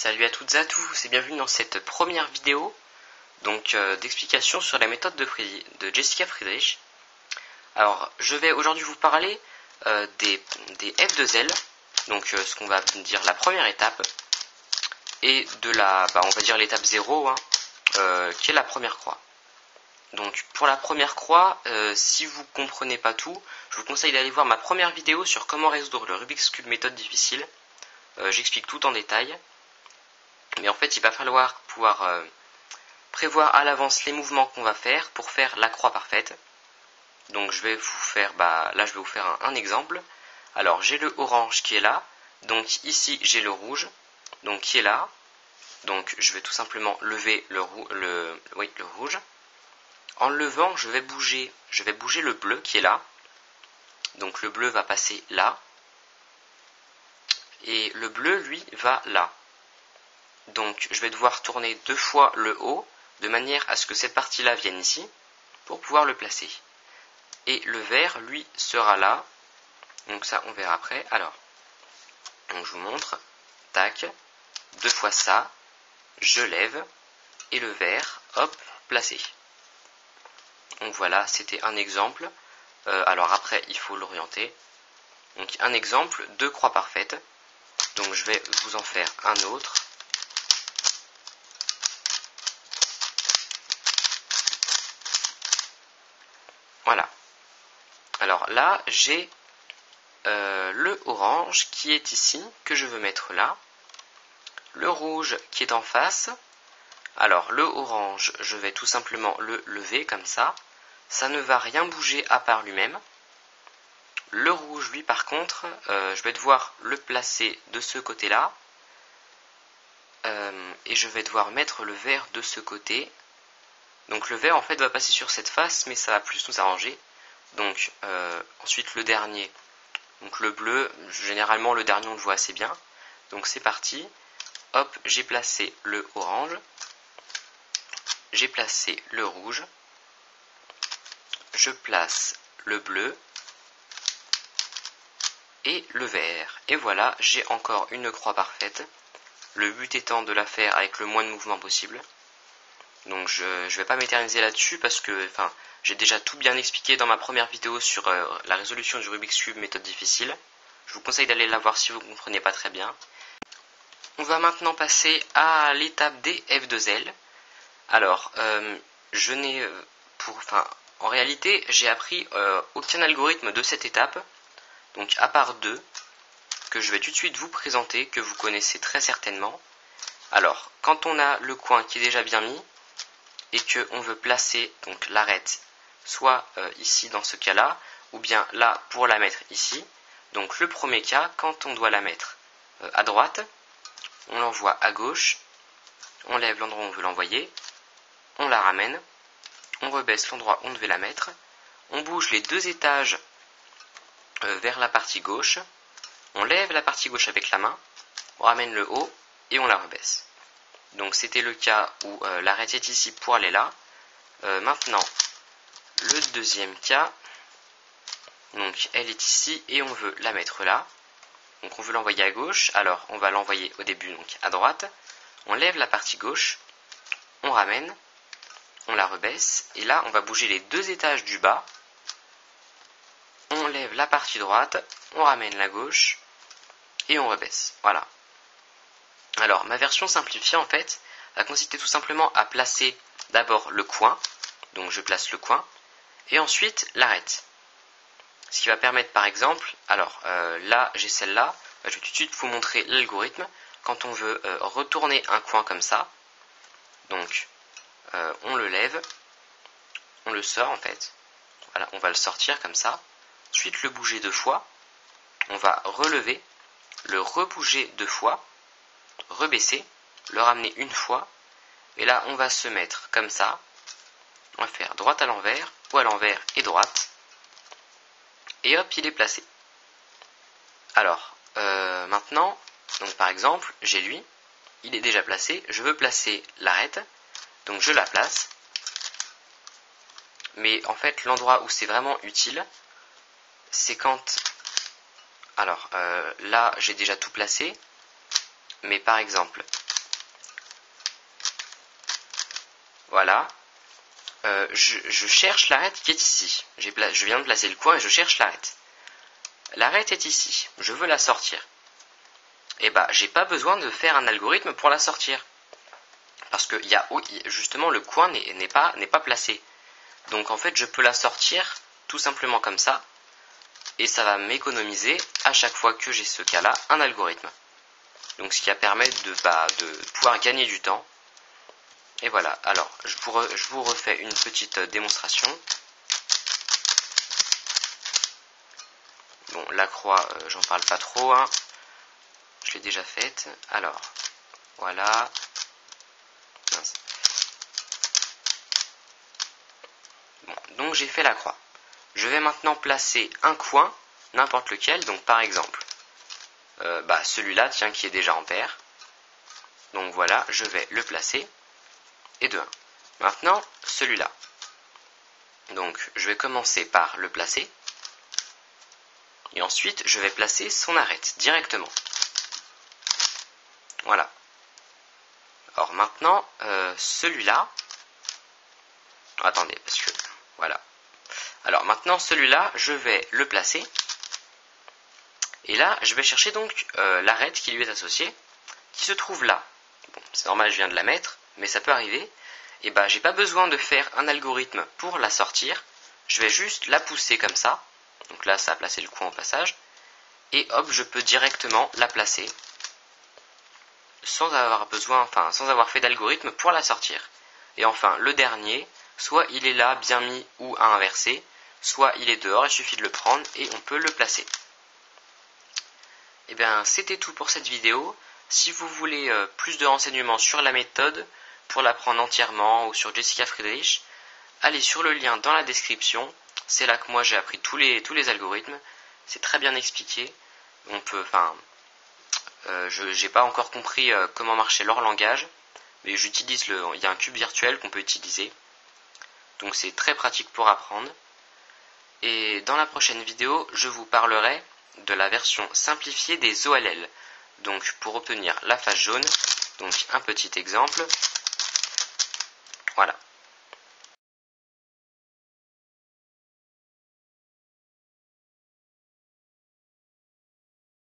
Salut à toutes et à tous et bienvenue dans cette première vidéo d'explication sur la méthode de Jessica Friedrich. Alors je vais aujourd'hui vous parler des F2L, donc ce qu'on va dire la première étape, et de on va dire l'étape 0, qui est la première croix. Donc pour la première croix, si vous ne comprenez pas tout, je vous conseille d'aller voir ma première vidéo sur comment résoudre le Rubik's Cube méthode difficile. J'explique tout en détail. Mais en fait, il va falloir pouvoir prévoir à l'avance les mouvements qu'on va faire pour faire la croix parfaite. Donc je vais vous faire, là je vais vous faire un exemple. Alors j'ai le orange qui est là, donc ici j'ai le rouge, donc qui est là. Donc je vais tout simplement lever le rouge. En le levant, je vais bouger le bleu qui est là. Donc le bleu va passer là. Et le bleu, lui, va là. Donc je vais devoir tourner deux fois le haut, de manière à ce que cette partie-là vienne ici, pour pouvoir le placer. Et le vert, lui, sera là. Donc ça, on verra après. Alors, donc je vous montre. Tac. Deux fois ça. Je lève. Et le vert, hop, placé. Donc voilà, c'était un exemple. Alors après, il faut l'orienter. Donc un exemple de croix parfaite. Donc je vais vous en faire un autre. Voilà. Alors là, j'ai le orange qui est ici, que je veux mettre là. Le rouge qui est en face. Alors le orange, je vais tout simplement le lever comme ça. Ça ne va rien bouger à part lui-même. Le rouge, lui, par contre, je vais devoir le placer de ce côté-là. Et je vais devoir mettre le vert de ce côté. Donc le vert en fait va passer sur cette face, mais ça va plus nous arranger. Donc ensuite le dernier, donc le bleu, généralement le dernier on le voit assez bien. Donc c'est parti. Hop, j'ai placé le orange. J'ai placé le rouge. Je place le bleu. Et le vert. Et voilà, j'ai encore une croix parfaite. Le but étant de la faire avec le moins de mouvements possible. Donc je ne vais pas m'éterniser là-dessus parce que j'ai déjà tout bien expliqué dans ma première vidéo sur la résolution du Rubik's Cube méthode difficile. Je vous conseille d'aller la voir si vous ne comprenez pas très bien. On va maintenant passer à l'étape des F2L. Alors, en réalité, j'ai appris aucun algorithme de cette étape. Donc à part deux, que je vais tout de suite vous présenter, que vous connaissez très certainement. Alors, quand on a le coin qui est déjà bien mis, et qu'on veut placer donc l'arête soit ici dans ce cas-là, ou bien là pour la mettre ici. Donc le premier cas, quand on doit la mettre à droite, on l'envoie à gauche, on lève l'endroit où on veut l'envoyer, on la ramène, on rebaisse l'endroit où on devait la mettre, on bouge les deux étages vers la partie gauche, on lève la partie gauche avec la main, on ramène le haut et on la rebaisse. Donc c'était le cas où l'arête est ici pour aller là. Maintenant, le deuxième cas, donc elle est ici et on veut la mettre là. Donc on veut l'envoyer à gauche, alors on va l'envoyer au début donc à droite. On lève la partie gauche, on ramène, on la rebaisse et là on va bouger les deux étages du bas. On lève la partie droite, on ramène la gauche et on rebaisse. Voilà. Alors, ma version simplifiée, en fait, va consister tout simplement à placer d'abord le coin. Donc, je place le coin. Et ensuite, l'arête. Ce qui va permettre, par exemple, alors là, j'ai celle-là. Je vais tout de suite vous montrer l'algorithme. Quand on veut retourner un coin comme ça, donc, on le lève. On le sort, en fait. Voilà, on va le sortir comme ça. Ensuite, le bouger deux fois. On va relever, le rebouger deux fois. Rebaisser, le ramener une fois, et là on va se mettre comme ça, on va faire droite à l'envers, ou à l'envers et droite, et hop, il est placé. Alors, maintenant, donc par exemple, j'ai lui, il est déjà placé, je veux placer l'arête, donc je la place, mais en fait l'endroit où c'est vraiment utile, c'est quand, alors là j'ai déjà tout placé, mais par exemple, voilà, je cherche l'arête qui est ici. Je viens de placer le coin et je cherche l'arête. L'arête est ici, je veux la sortir. Et bah, j'ai pas besoin de faire un algorithme pour la sortir. Parce que justement le coin n'est pas placé. Donc en fait, je peux la sortir tout simplement comme ça. Et ça va m'économiser à chaque fois que j'ai ce cas-là un algorithme. Donc ce qui va permettre de pouvoir gagner du temps. Et voilà, alors je vous refais une petite démonstration. Bon, la croix, j'en parle pas trop, hein. Je l'ai déjà faite. Alors, voilà. Bon, donc j'ai fait la croix. Je vais maintenant placer un coin, n'importe lequel, donc par exemple, celui-là, tiens, qui est déjà en paire. Donc voilà, je vais le placer. Et de 1. Maintenant, celui-là. Donc, je vais commencer par le placer. Et ensuite, je vais placer son arête directement. Voilà. Alors maintenant, celui-là... Attendez, parce que... Voilà. Alors maintenant, celui-là, je vais le placer. Et là, je vais chercher donc l'arête qui lui est associée, qui se trouve là. Bon, c'est normal, je viens de la mettre, mais ça peut arriver. Et bah, j'ai pas besoin de faire un algorithme pour la sortir. Je vais juste la pousser comme ça. Donc là, ça a placé le coin au passage. Et hop, je peux directement la placer. Sans avoir fait d'algorithme pour la sortir. Et enfin, le dernier, soit il est là, bien mis ou à inverser, soit il est dehors, il suffit de le prendre et on peut le placer. Et bien, c'était tout pour cette vidéo. Si vous voulez plus de renseignements sur la méthode, pour l'apprendre entièrement ou sur Jessica Friedrich, allez sur le lien dans la description. C'est là que moi j'ai appris tous les algorithmes. C'est très bien expliqué. J'ai pas encore compris comment marchait leur langage, mais il y a un cube virtuel qu'on peut utiliser. Donc c'est très pratique pour apprendre. Et dans la prochaine vidéo, je vous parlerai de la version simplifiée des OLL. Donc pour obtenir la face jaune, donc un petit exemple. Voilà.